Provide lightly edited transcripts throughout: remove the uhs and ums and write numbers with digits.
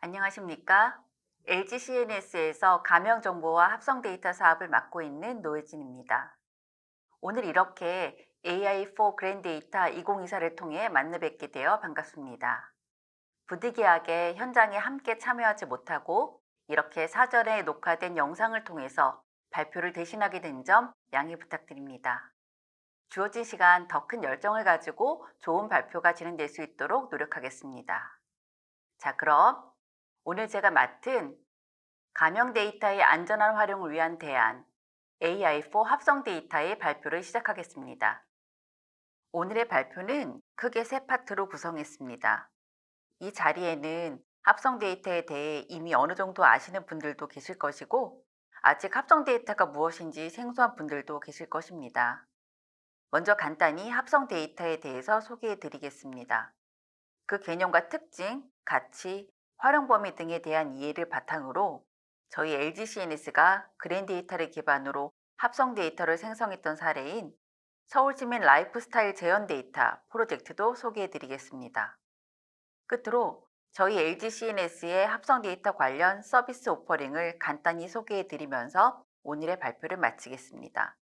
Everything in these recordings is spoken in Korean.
안녕하십니까? LG CNS에서 가명 정보와 합성 데이터 사업을 맡고 있는 노혜진입니다. 오늘 이렇게 AI4 그랜데이터 2024를 통해 만나 뵙게 되어 반갑습니다. 부득이하게 현장에 함께 참여하지 못하고 이렇게 사전에 녹화된 영상을 통해서 발표를 대신하게 된 점 양해 부탁드립니다. 주어진 시간 더 큰 열정을 가지고 좋은 발표가 진행될 수 있도록 노력하겠습니다. 자, 그럼 오늘 제가 맡은 가명 데이터의 안전한 활용을 위한 대안 AI4 합성 데이터의 발표를 시작하겠습니다. 오늘의 발표는 크게 세 파트로 구성했습니다. 이 자리에는 합성 데이터에 대해 이미 어느 정도 아시는 분들도 계실 것이고 아직 합성 데이터가 무엇인지 생소한 분들도 계실 것입니다. 먼저 간단히 합성 데이터에 대해서 소개해 드리겠습니다. 그 개념과 특징, 가치, 활용 범위 등에 대한 이해를 바탕으로 저희 LG CNS가 그랜데이터를 기반으로 합성 데이터를 생성했던 사례인 서울시민 라이프스타일 재현 데이터 프로젝트도 소개해 드리겠습니다. 끝으로 저희 LG CNS의 합성 데이터 관련 서비스 오퍼링을 간단히 소개해 드리면서 오늘의 발표를 마치겠습니다.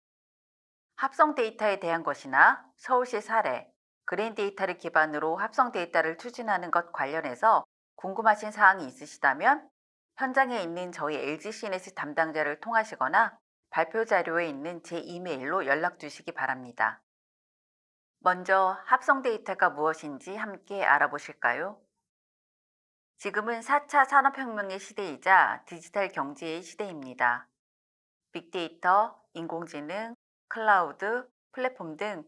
합성 데이터에 대한 것이나 서울시 사례, 그랜데이터를 기반으로 합성 데이터를 추진하는 것 관련해서 궁금하신 사항이 있으시다면 현장에 있는 저희 LG CNS 담당자를 통하시거나 발표 자료에 있는 제 이메일로 연락 주시기 바랍니다. 먼저 합성 데이터가 무엇인지 함께 알아보실까요? 지금은 4차 산업혁명의 시대이자 디지털 경제의 시대입니다. 빅데이터, 인공지능, 클라우드, 플랫폼 등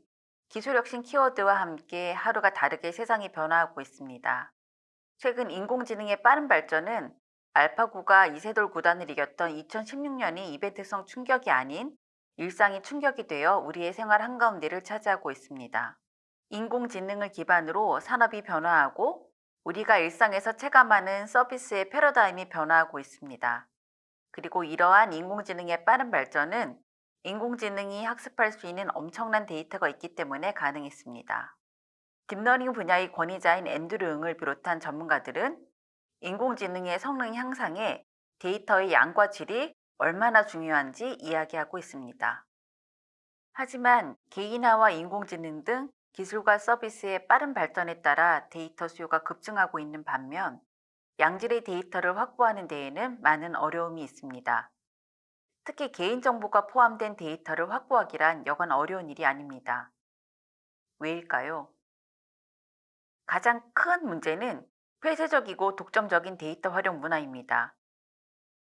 기술 혁신 키워드와 함께 하루가 다르게 세상이 변화하고 있습니다. 최근 인공지능의 빠른 발전은 알파고가 이세돌 구단을 이겼던 2016년이 이벤트성 충격이 아닌 일상이 충격이 되어 우리의 생활 한가운데를 차지하고 있습니다. 인공지능을 기반으로 산업이 변화하고 우리가 일상에서 체감하는 서비스의 패러다임이 변화하고 있습니다. 그리고 이러한 인공지능의 빠른 발전은 인공지능이 학습할 수 있는 엄청난 데이터가 있기 때문에 가능했습니다. 딥러닝 분야의 권위자인 앤드류 응을 비롯한 전문가들은 인공지능의 성능 향상에 데이터의 양과 질이 얼마나 중요한지 이야기하고 있습니다. 하지만 개인화와 인공지능 등 기술과 서비스의 빠른 발전에 따라 데이터 수요가 급증하고 있는 반면 양질의 데이터를 확보하는 데에는 많은 어려움이 있습니다. 특히 개인정보가 포함된 데이터를 확보하기란 여간 어려운 일이 아닙니다. 왜일까요? 가장 큰 문제는 폐쇄적이고 독점적인 데이터 활용 문화입니다.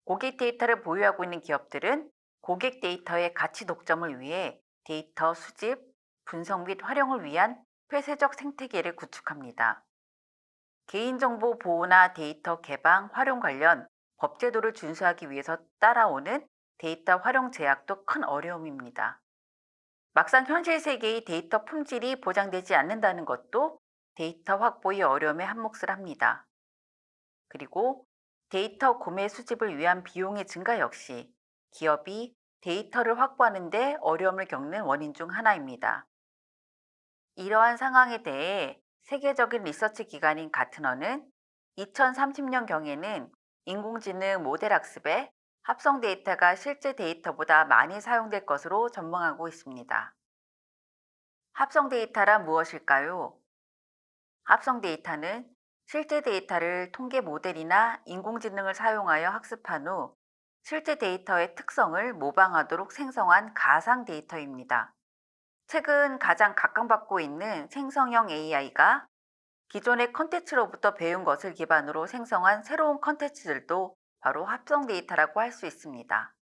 고객 데이터를 보유하고 있는 기업들은 고객 데이터의 가치 독점을 위해 데이터 수집, 분석 및 활용을 위한 폐쇄적 생태계를 구축합니다. 개인정보 보호나 데이터 개방, 활용 관련 법제도를 준수하기 위해서 따라오는 데이터 활용 제약도 큰 어려움입니다. 막상 현실 세계의 데이터 품질이 보장되지 않는다는 것도 데이터 확보의 어려움에 한몫을 합니다. 그리고 데이터 구매 수집을 위한 비용의 증가 역시 기업이 데이터를 확보하는 데 어려움을 겪는 원인 중 하나입니다. 이러한 상황에 대해 세계적인 리서치 기관인 가트너는 2030년경에는 인공지능 모델 학습에 합성 데이터가 실제 데이터보다 많이 사용될 것으로 전망하고 있습니다. 합성 데이터란 무엇일까요? 합성 데이터는 실제 데이터를 통계 모델이나 인공지능을 사용하여 학습한 후 실제 데이터의 특성을 모방하도록 생성한 가상 데이터입니다. 최근 가장 각광받고 있는 생성형 AI가 기존의 컨텐츠로부터 배운 것을 기반으로 생성한 새로운 컨텐츠들도 바로 합성 데이터라고 할 수 있습니다.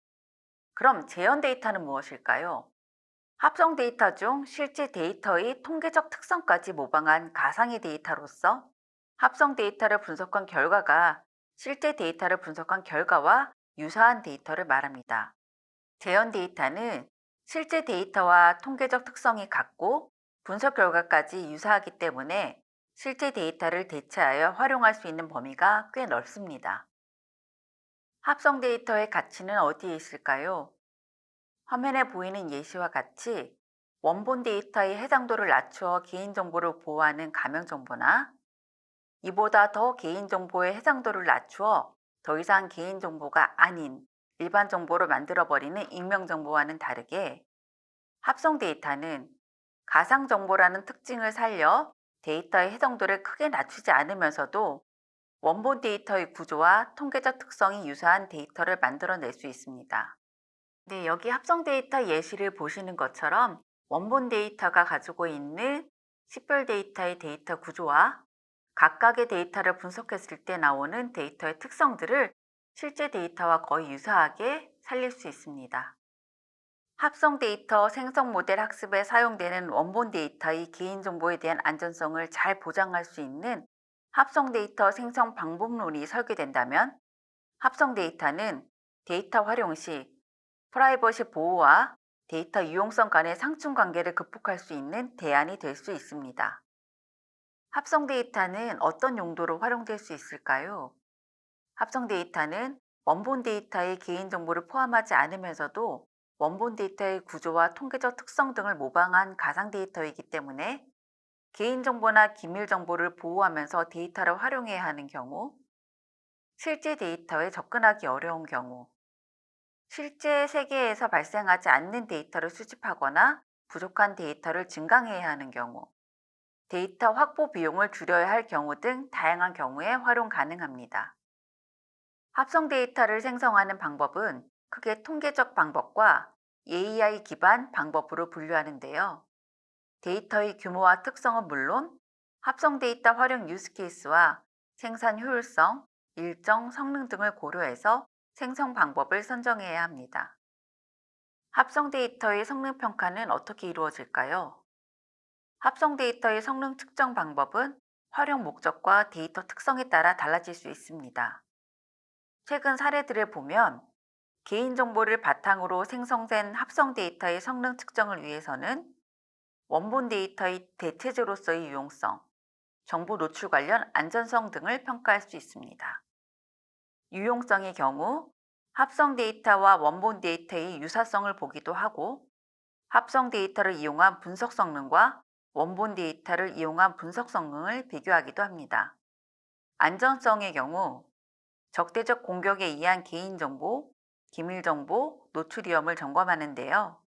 그럼 재현 데이터는 무엇일까요? 합성 데이터 중 실제 데이터의 통계적 특성까지 모방한 가상의 데이터로서 합성 데이터를 분석한 결과가 실제 데이터를 분석한 결과와 유사한 데이터를 말합니다. 재현 데이터는 실제 데이터와 통계적 특성이 같고 분석 결과까지 유사하기 때문에 실제 데이터를 대체하여 활용할 수 있는 범위가 꽤 넓습니다. 합성 데이터의 가치는 어디에 있을까요? 화면에 보이는 예시와 같이 원본 데이터의 해상도를 낮추어 개인정보를 보호하는 가명정보나 이보다 더 개인정보의 해상도를 낮추어 더 이상 개인정보가 아닌 일반 정보로 만들어버리는 익명정보와는 다르게 합성 데이터는 가상 정보라는 특징을 살려 데이터의 해상도를 크게 낮추지 않으면서도 원본 데이터의 구조와 통계적 특성이 유사한 데이터를 만들어낼 수 있습니다. 네, 여기 합성 데이터 예시를 보시는 것처럼 원본 데이터가 가지고 있는 식별 데이터의 데이터 구조와 각각의 데이터를 분석했을 때 나오는 데이터의 특성들을 실제 데이터와 거의 유사하게 살릴 수 있습니다. 합성 데이터 생성 모델 학습에 사용되는 원본 데이터의 개인정보에 대한 안전성을 잘 보장할 수 있는 합성 데이터 생성 방법론이 설계된다면 합성 데이터는 데이터 활용 시 프라이버시 보호와 데이터 유용성 간의 상충 관계를 극복할 수 있는 대안이 될 수 있습니다. 합성 데이터는 어떤 용도로 활용될 수 있을까요? 합성 데이터는 원본 데이터의 개인정보를 포함하지 않으면서도 원본 데이터의 구조와 통계적 특성 등을 모방한 가상 데이터이기 때문에 개인정보나 기밀정보를 보호하면서 데이터를 활용해야 하는 경우, 실제 데이터에 접근하기 어려운 경우, 실제 세계에서 발생하지 않는 데이터를 수집하거나 부족한 데이터를 증강해야 하는 경우, 데이터 확보 비용을 줄여야 할 경우 등 다양한 경우에 활용 가능합니다. 합성 데이터를 생성하는 방법은 크게 통계적 방법과 AI 기반 방법으로 분류하는데요. 데이터의 규모와 특성은 물론 합성 데이터 활용 유스케이스와 생산 효율성, 일정 성능 등을 고려해서 생성 방법을 선정해야 합니다. 합성 데이터의 성능 평가는 어떻게 이루어질까요? 합성 데이터의 성능 측정 방법은 활용 목적과 데이터 특성에 따라 달라질 수 있습니다. 최근 사례들을 보면 개인정보를 바탕으로 생성된 합성 데이터의 성능 측정을 위해서는 원본 데이터의 대체제로서의 유용성, 정보 노출 관련 안전성 등을 평가할 수 있습니다. 유용성의 경우 합성 데이터와 원본 데이터의 유사성을 보기도 하고 합성 데이터를 이용한 분석 성능과 원본 데이터를 이용한 분석 성능을 비교하기도 합니다. 안전성의 경우 적대적 공격에 의한 개인정보, 기밀정보, 노출 위험을 점검하는데요.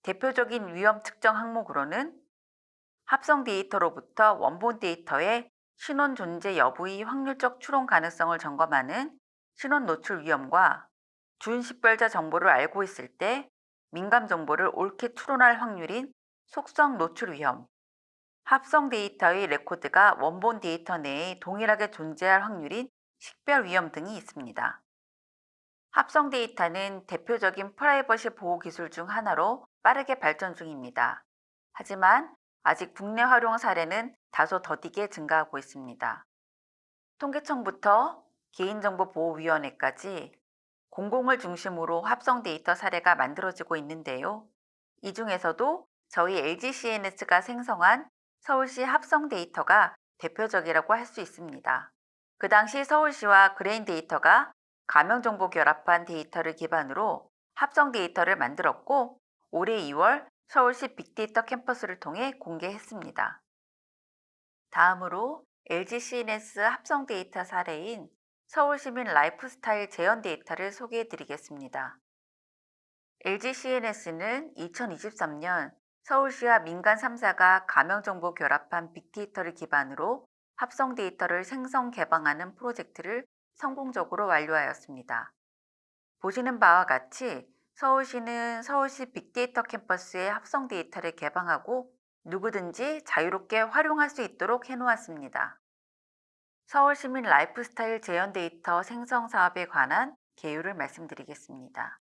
대표적인 위험 측정 항목으로는 합성 데이터로부터 원본 데이터의 신원 존재 여부의 확률적 추론 가능성을 점검하는 신원 노출 위험과 준식별자 정보를 알고 있을 때 민감 정보를 옳게 추론할 확률인 속성 노출 위험, 합성 데이터의 레코드가 원본 데이터 내에 동일하게 존재할 확률인 식별 위험 등이 있습니다. 합성 데이터는 대표적인 프라이버시 보호 기술 중 하나로 빠르게 발전 중입니다. 하지만 아직 국내 활용 사례는 다소 더디게 증가하고 있습니다. 통계청부터 개인정보보호위원회까지 공공을 중심으로 합성 데이터 사례가 만들어지고 있는데요. 이 중에서도 저희 LGCNS가 생성한 서울시 합성 데이터가 대표적이라고 할 수 있습니다. 그 당시 서울시와 그레인데이터가 가명정보 결합한 데이터를 기반으로 합성 데이터를 만들었고 올해 2월 서울시 빅데이터 캠퍼스를 통해 공개했습니다. 다음으로 LGCNS 합성 데이터 사례인 서울시민 라이프스타일 재현 데이터를 소개해 드리겠습니다. LGCNS는 2023년 서울시와 민간 3사가 가명정보 결합한 빅데이터를 기반으로 합성 데이터를 생성 개방하는 프로젝트를 성공적으로 완료하였습니다. 보시는 바와 같이 서울시는 서울시 빅데이터 캠퍼스에 합성 데이터를 개방하고 누구든지 자유롭게 활용할 수 있도록 해놓았습니다. 서울시민 라이프스타일 재현 데이터 생성 사업에 관한 개요를 말씀드리겠습니다.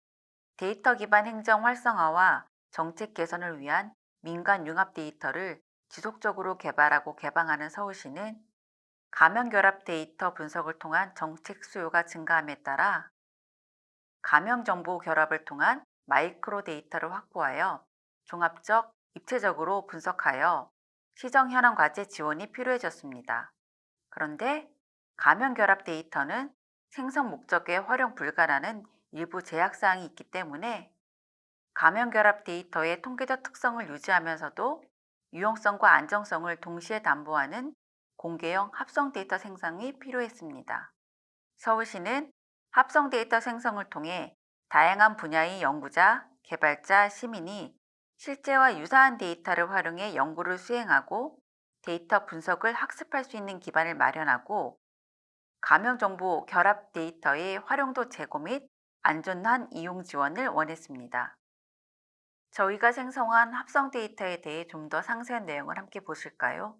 데이터 기반 행정 활성화와 정책 개선을 위한 민간 융합 데이터를 지속적으로 개발하고 개방하는 서울시는 가명 결합 데이터 분석을 통한 정책 수요가 증가함에 따라 가명 정보 결합을 통한 마이크로 데이터를 확보하여 종합적, 입체적으로 분석하여 시정 현황 과제 지원이 필요해졌습니다. 그런데 가명 결합 데이터는 생성 목적에 활용 불가라는 일부 제약사항이 있기 때문에 가명 결합 데이터의 통계적 특성을 유지하면서도 유용성과 안정성을 동시에 담보하는 공개형 합성 데이터 생성이 필요했습니다. 서울시는 합성 데이터 생성을 통해 다양한 분야의 연구자, 개발자, 시민이 실제와 유사한 데이터를 활용해 연구를 수행하고 데이터 분석을 학습할 수 있는 기반을 마련하고 감염정보 결합 데이터의 활용도 제고 및 안전한 이용 지원을 원했습니다. 저희가 생성한 합성 데이터에 대해 좀 더 상세한 내용을 함께 보실까요?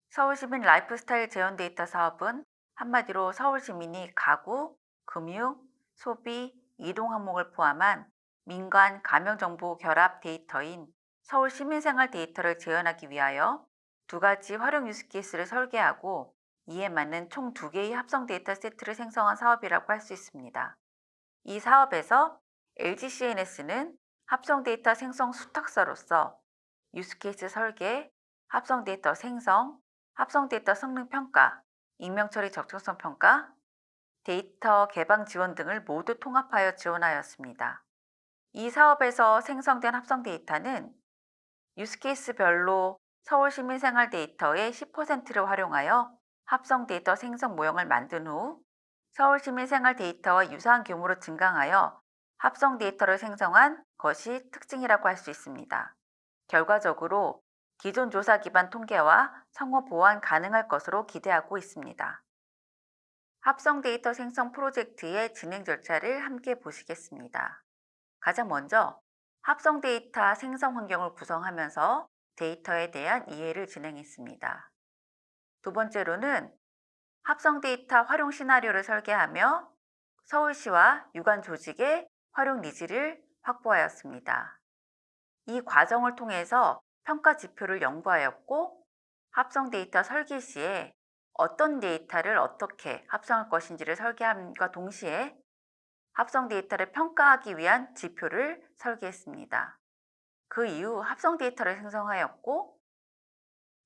서울시민 라이프스타일 재현 데이터 사업은 한마디로 서울시민이 가구, 금융, 소비, 이동 항목을 포함한 민관 감염정보 결합 데이터인 서울시민생활 데이터를 재현하기 위하여 두 가지 활용 유스케이스를 설계하고 이에 맞는 총 2개의 합성 데이터 세트를 생성한 사업이라고 할 수 있습니다. 이 사업에서 LG CNS는 합성 데이터 생성 수탁사로서 유스케이스 설계, 합성 데이터 생성, 합성 데이터 성능 평가, 익명 처리 적정성 평가, 데이터 개방 지원 등을 모두 통합하여 지원하였습니다. 이 사업에서 생성된 합성 데이터는 유스케이스별로 서울시민생활 데이터의 10%를 활용하여 합성 데이터 생성 모형을 만든 후 서울시민생활 데이터와 유사한 규모로 증강하여 합성 데이터를 생성한 것이 특징이라고 할 수 있습니다. 결과적으로 기존 조사 기반 통계와 성어 보완 가능할 것으로 기대하고 있습니다. 합성 데이터 생성 프로젝트의 진행 절차를 함께 보시겠습니다. 가장 먼저 합성 데이터 생성 환경을 구성하면서 데이터에 대한 이해를 진행했습니다. 두 번째로는 합성 데이터 활용 시나리오를 설계하며 서울시와 유관 조직의 활용 니즈를 확보하였습니다. 이 과정을 통해서 평가 지표를 연구하였고 합성 데이터 설계 시에 어떤 데이터를 어떻게 합성할 것인지를 설계함과 동시에 합성 데이터를 평가하기 위한 지표를 설계했습니다. 그 이후 합성 데이터를 생성하였고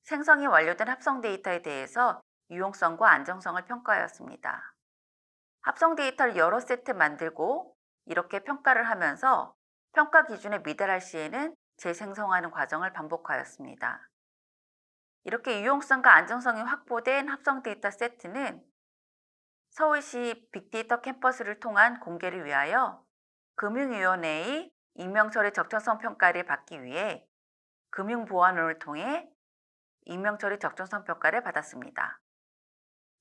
생성이 완료된 합성 데이터에 대해서 유용성과 안정성을 평가하였습니다. 합성 데이터를 여러 세트 만들고 이렇게 평가를 하면서 평가 기준에 미달할 시에는 재생성하는 과정을 반복하였습니다. 이렇게 유용성과 안정성이 확보된 합성 데이터 세트는 서울시 빅데이터 캠퍼스를 통한 공개를 위하여 금융위원회의 익명처리 적정성 평가를 받기 위해 금융보안원을 통해 익명처리 적정성 평가를 받았습니다.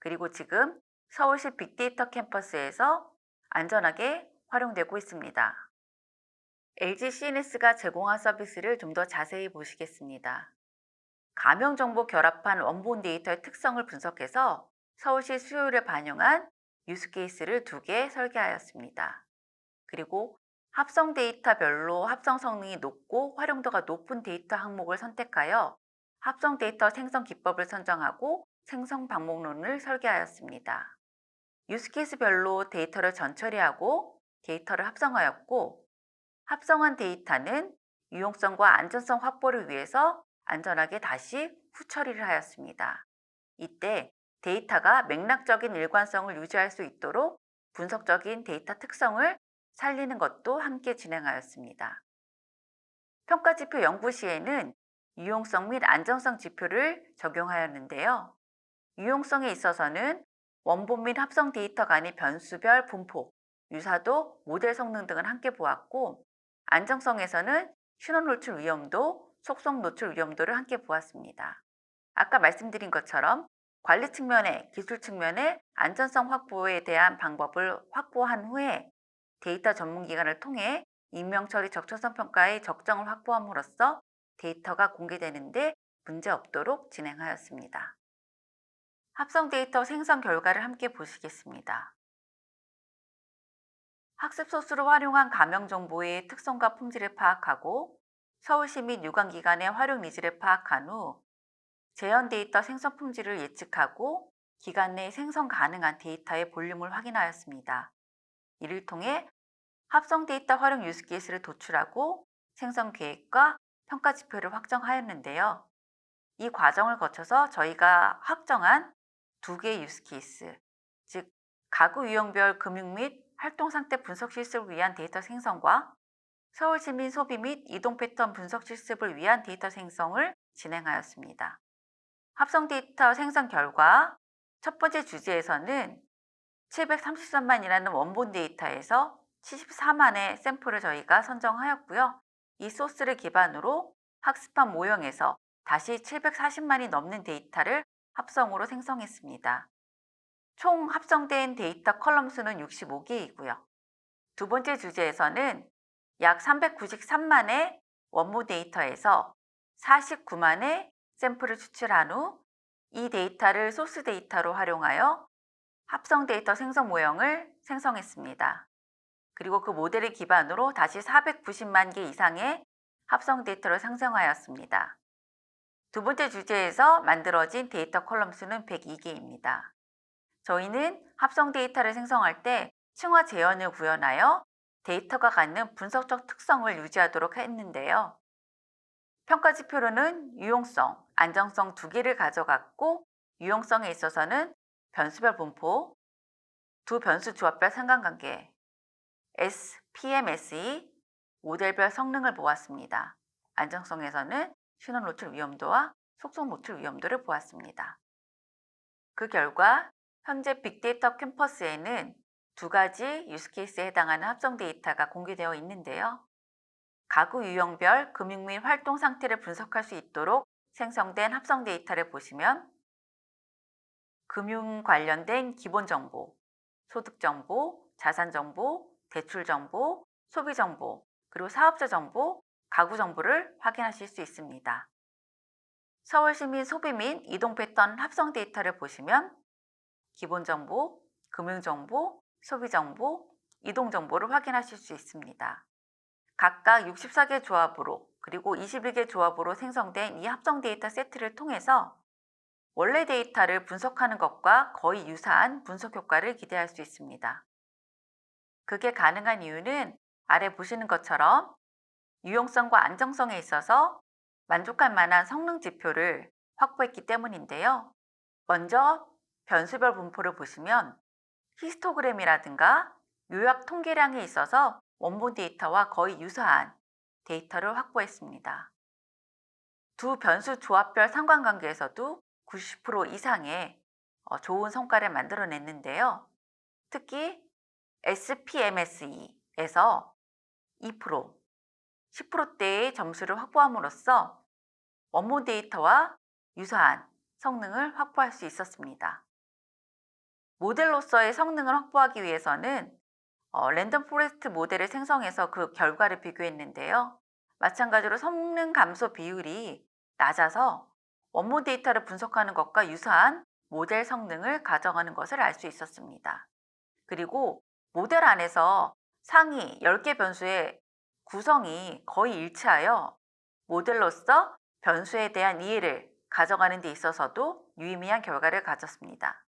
그리고 지금 서울시 빅데이터 캠퍼스에서 안전하게 활용되고 있습니다. LG CNS가 제공한 서비스를 좀 더 자세히 보시겠습니다. 감염정보 결합한 원본 데이터의 특성을 분석해서 서울시 수요를 반영한 유스케이스를 2개 설계하였습니다. 그리고 합성 데이터별로 합성 성능이 높고 활용도가 높은 데이터 항목을 선택하여 합성 데이터 생성 기법을 선정하고 생성 방법론을 설계하였습니다. 유스케이스별로 데이터를 전처리하고 데이터를 합성하였고 합성한 데이터는 유용성과 안전성 확보를 위해서 안전하게 다시 후처리를 하였습니다. 이때 데이터가 맥락적인 일관성을 유지할 수 있도록 분석적인 데이터 특성을 살리는 것도 함께 진행하였습니다. 평가지표 연구 시에는 유용성 및 안정성 지표를 적용하였는데요. 유용성에 있어서는 원본 및 합성 데이터 간의 변수별 분포, 유사도, 모델 성능 등을 함께 보았고 안정성에서는 신원 노출 위험도, 속성 노출 위험도를 함께 보았습니다. 아까 말씀드린 것처럼 관리 측면에 기술 측면에 안전성 확보에 대한 방법을 확보한 후에 데이터 전문기관을 통해 익명처리 적정성 평가의 적정을 확보함으로써 데이터가 공개되는데 문제없도록 진행하였습니다. 합성 데이터 생성 결과를 함께 보시겠습니다. 학습 소스로 활용한 감염 정보의 특성과 품질을 파악하고 서울시 및 유관기관의 활용 니즈를 파악한 후 재현 데이터 생성 품질을 예측하고 기간 내에 생성 가능한 데이터의 볼륨을 확인하였습니다. 이를 통해 합성 데이터 활용 유스케이스를 도출하고 생성 계획과 평가 지표를 확정하였는데요. 이 과정을 거쳐서 저희가 확정한 2개의 유스케이스, 즉 가구 유형별 금융 및 활동 상태 분석 실습을 위한 데이터 생성과 서울시민 소비 및 이동 패턴 분석 실습을 위한 데이터 생성을 진행하였습니다. 합성 데이터 생성 결과 첫 번째 주제에서는 733만이라는 원본 데이터에서 74만의 샘플을 저희가 선정하였고요. 이 소스를 기반으로 학습한 모형에서 다시 740만이 넘는 데이터를 합성으로 생성했습니다. 총 합성된 데이터 컬럼 수는 65개이고요. 두 번째 주제에서는 약 393만의 원본 데이터에서 49만의 샘플을 추출한 후 이 데이터를 소스 데이터로 활용하여 합성 데이터 생성 모형을 생성했습니다. 그리고 그 모델을 기반으로 다시 490만 개 이상의 합성 데이터를 생성하였습니다. 두 번째 주제에서 만들어진 데이터 컬럼 수는 102개입니다. 저희는 합성 데이터를 생성할 때 층화 재현을 구현하여 데이터가 갖는 분석적 특성을 유지하도록 했는데요. 평가 지표로는 유용성, 안정성 두 개를 가져갔고, 유용성에 있어서는 변수별 분포, 두 변수 조합별 상관관계, SPMSE, 모델별 성능을 보았습니다. 안정성에서는 신원 노출 위험도와 속성 노출 위험도를 보았습니다. 그 결과 현재 빅데이터 캠퍼스에는 두 가지 유스케이스에 해당하는 합성 데이터가 공개되어 있는데요. 가구 유형별 금융 및 활동 상태를 분석할 수 있도록 생성된 합성 데이터를 보시면 금융 관련된 기본 정보, 소득 정보, 자산 정보, 대출 정보, 소비 정보, 그리고 사업자 정보, 가구 정보를 확인하실 수 있습니다. 서울시민 소비 및 이동 패턴 합성 데이터를 보시면 기본 정보, 금융 정보, 소비 정보, 이동 정보를 확인하실 수 있습니다. 각각 64개 조합으로 그리고 21개 조합으로 생성된 이 합성 데이터 세트를 통해서 원래 데이터를 분석하는 것과 거의 유사한 분석 효과를 기대할 수 있습니다. 그게 가능한 이유는 아래 보시는 것처럼 유용성과 안정성에 있어서 만족할 만한 성능 지표를 확보했기 때문인데요. 먼저 변수별 분포를 보시면 히스토그램이라든가 요약 통계량에 있어서 원본 데이터와 거의 유사한 데이터를 확보했습니다. 두 변수 조합별 상관관계에서도 90% 이상의 좋은 성과를 만들어냈는데요. 특히 SPMSE에서 2%, 10%대의 점수를 확보함으로써 원본 데이터와 유사한 성능을 확보할 수 있었습니다. 모델로서의 성능을 확보하기 위해서는 랜덤 포레스트 모델을 생성해서 그 결과를 비교했는데요. 마찬가지로 성능 감소 비율이 낮아서 원본 데이터를 분석하는 것과 유사한 모델 성능을 가져가는 것을 알 수 있었습니다. 그리고 모델 안에서 상위 10개 변수의 구성이 거의 일치하여 모델로서 변수에 대한 이해를 가져가는 데 있어서도 유의미한 결과를 가졌습니다.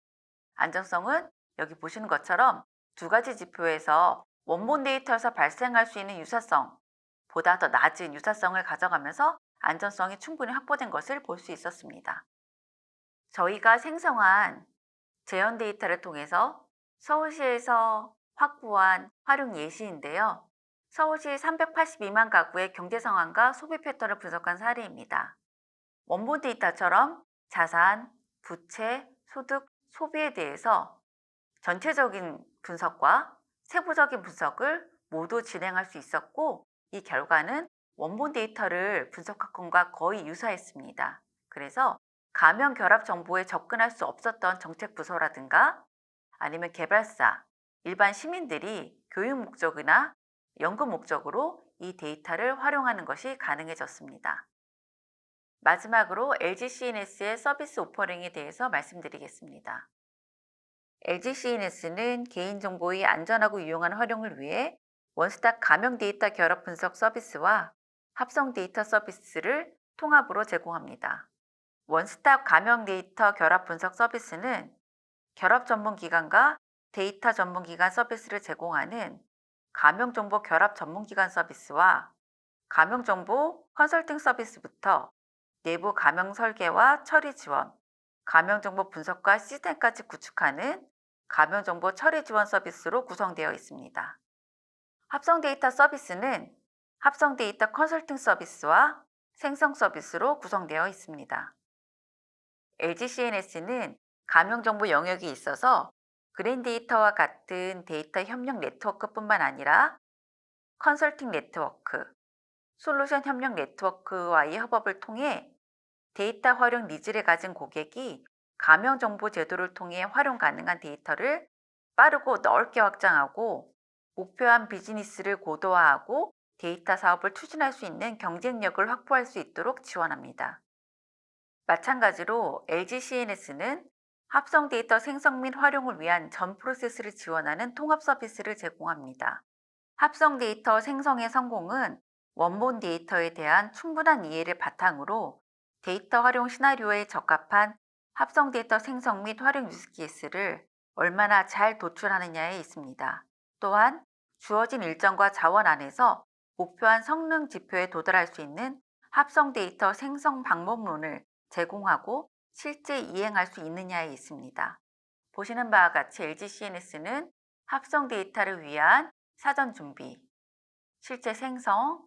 안정성은 여기 보시는 것처럼 두 가지 지표에서 원본 데이터에서 발생할 수 있는 유사성보다 더 낮은 유사성을 가져가면서 안전성이 충분히 확보된 것을 볼 수 있었습니다. 저희가 생성한 재현 데이터를 통해서 서울시에서 확보한 활용 예시인데요. 서울시 382만 가구의 경제 상황과 소비 패턴을 분석한 사례입니다. 원본 데이터처럼 자산, 부채, 소득, 소비에 대해서 전체적인 분석과 세부적인 분석을 모두 진행할 수 있었고, 이 결과는 원본 데이터를 분석한 것과 거의 유사했습니다. 그래서 가명 결합 정보에 접근할 수 없었던 정책 부서라든가 아니면 개발사, 일반 시민들이 교육 목적이나 연금 목적으로 이 데이터를 활용하는 것이 가능해졌습니다. 마지막으로 LG CNS의 서비스 오퍼링에 대해서 말씀드리겠습니다. LG CNS는 개인정보의 안전하고 유용한 활용을 위해 원스톱 가명 데이터 결합 분석 서비스와 합성 데이터 서비스를 통합으로 제공합니다. 원스톱 가명 데이터 결합 분석 서비스는 결합 전문 기관과 데이터 전문 기관 서비스를 제공하는 가명 정보 결합 전문 기관 서비스와 가명 정보 컨설팅 서비스부터 내부 가명 설계와 처리 지원, 가명 정보 분석과 시스템까지 구축하는 가명 정보 처리 지원 서비스로 구성되어 있습니다. 합성 데이터 서비스는 합성 데이터 컨설팅 서비스와 생성 서비스로 구성되어 있습니다. LG CNS는 가명정보 영역이 있어서 그랜데이터와 같은 데이터 협력 네트워크뿐만 아니라 컨설팅 네트워크, 솔루션 협력 네트워크와의 협업을 통해 데이터 활용 니즈를 가진 고객이 가명정보 제도를 통해 활용 가능한 데이터를 빠르고 넓게 확장하고 목표한 비즈니스를 고도화하고 데이터 사업을 추진할 수 있는 경쟁력을 확보할 수 있도록 지원합니다. 마찬가지로 LG CNS는 합성 데이터 생성 및 활용을 위한 전 프로세스를 지원하는 통합 서비스를 제공합니다. 합성 데이터 생성의 성공은 원본 데이터에 대한 충분한 이해를 바탕으로 데이터 활용 시나리오에 적합한 합성 데이터 생성 및 활용 유스케이스를 얼마나 잘 도출하느냐에 있습니다. 또한 주어진 일정과 자원 안에서 목표한 성능 지표에 도달할 수 있는 합성 데이터 생성 방법론을 제공하고 실제 이행할 수 있느냐에 있습니다. 보시는 바와 같이 LG CNS는 합성 데이터를 위한 사전 준비, 실제 생성,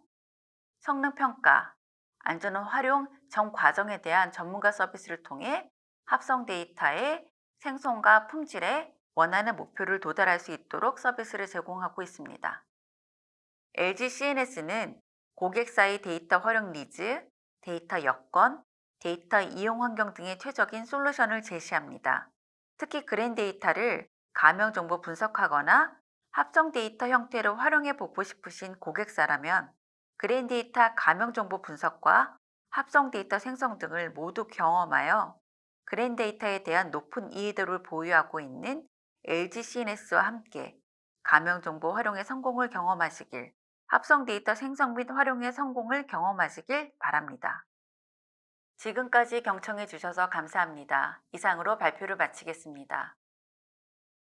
성능 평가, 안전한 활용 전 과정에 대한 전문가 서비스를 통해 합성 데이터의 생성과 품질에 원하는 목표를 도달할 수 있도록 서비스를 제공하고 있습니다. LG CNS는 고객사의 데이터 활용 니즈, 데이터 여건, 데이터 이용 환경 등의 최적인 솔루션을 제시합니다. 특히 그랜데이터를 가명 정보 분석하거나 합성 데이터 형태로 활용해 보고 싶으신 고객사라면 그랜데이터 가명 정보 분석과 합성 데이터 생성 등을 모두 경험하여 그랜데이터에 대한 높은 이해도를 보유하고 있는 LG CNS와 함께 가명 정보 활용의 성공을 경험하시길, 합성 데이터 생성 및 활용의 성공을 경험하시길 바랍니다. 지금까지 경청해 주셔서 감사합니다. 이상으로 발표를 마치겠습니다.